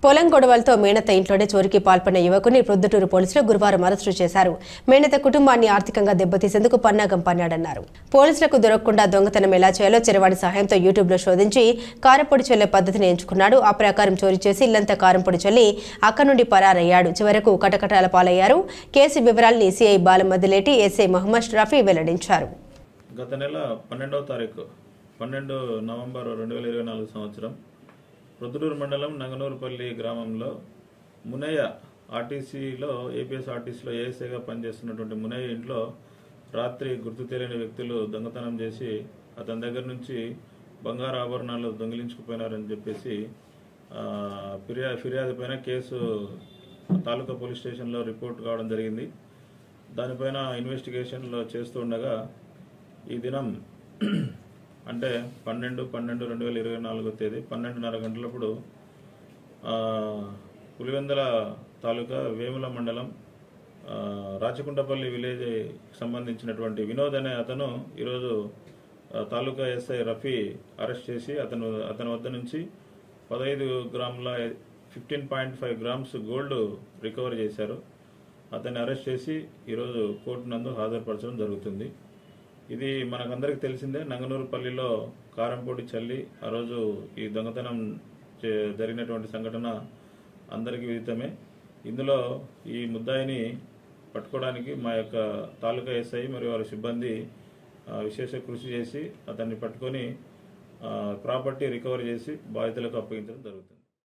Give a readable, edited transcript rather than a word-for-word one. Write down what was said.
పొలం గొడవలతో మేనత ఇంట్లోనే చోరీకి పాల్పడిన యువకుని ప్రొద్దుటూరు పోలీసులు గురువారం అరెస్టు చేశారు. మేనత కుటుంబాన్ని ఆర్థికంగా దెబ్బతీసేందుకు పన్నాగం పన్నాడన్నారు. పోలీసులకు దొరకకుండా దొంగతనం ఎలా చేయాలో చరవాణి సహాయంతో యూట్యూబ్లో శోధించి కారంపొడి చల్లే పద్ధతిని ఎంచుకున్నాడు. ఆ ప్రకారం చోరీ చేసి ఇల్లంతా కారంపొడి చల్లి అక్కడి నుండి పరారయ్యాడు. చివరకు కటకటాల పాలయ్యారు. కేసు వివరాలను సిఐ బాలమద్దిలేటి ఎస్ఐ మహమ్మద్ రఫీ వెల్లడించారు. గత నెల 12వ తారీఖు 12 నవంబర్ 2024 సంవత్సరం ప్రొద్దుటూరు మండలం నంగనూరుపల్లి గ్రామంలో మునయ్య ఆర్టీసీలో ఏపీఎస్ ఆర్టీసీలో ఏఎస్ఐగా పనిచేస్తున్నటువంటి మునయ్య ఇంట్లో రాత్రి గుర్తు తెలియని వ్యక్తులు దొంగతనం చేసి అతని దగ్గర నుంచి బంగారు ఆభరణాలు దొంగిలించుకుపోయినారని చెప్పేసి ఫిర్యాదు పైన కేసు తాలూకా పోలీస్ స్టేషన్లో రిపోర్ట్ కావడం జరిగింది. దానిపైన ఇన్వెస్టిగేషన్లో చేస్తూ ఉండగా ఈ దినం అంటే 12/12/2024 తేదీ 12:30 గంటలప్పుడు పులివెందుల తాలూకా వేముల మండలం రాచకుంటపల్లి విలేజ్ సంబంధించినటువంటి వినోద్ అనే అతను ఈరోజు తాలూకా ఎస్ఐ రఫీ అరెస్ట్ చేసి అతని వద్ద నుంచి 15 గ్రాముల 15.5 గ్రామ్స్ గోల్డ్ రికవర్ చేశారు. అతన్ని అరెస్ట్ చేసి ఈరోజు కోర్టు నందు హాజరుపరచడం జరుగుతుంది. ఇది మనకందరికి తెలిసిందే. నంగనూరుపల్లిలో కారంపొడి చల్లి ఆ రోజు ఈ దొంగతనం జరిగినటువంటి సంఘటన అందరికీ విదితమే. ఇందులో ఈ ముద్దాయిని పట్టుకోవడానికి మా యొక్క తాలూకా ఎస్ఐ మరియు వారి సిబ్బంది విశేష కృషి చేసి అతన్ని పట్టుకొని ప్రాపర్టీ రికవర్ చేసి బాధితులకు అప్పగించడం జరుగుతుంది.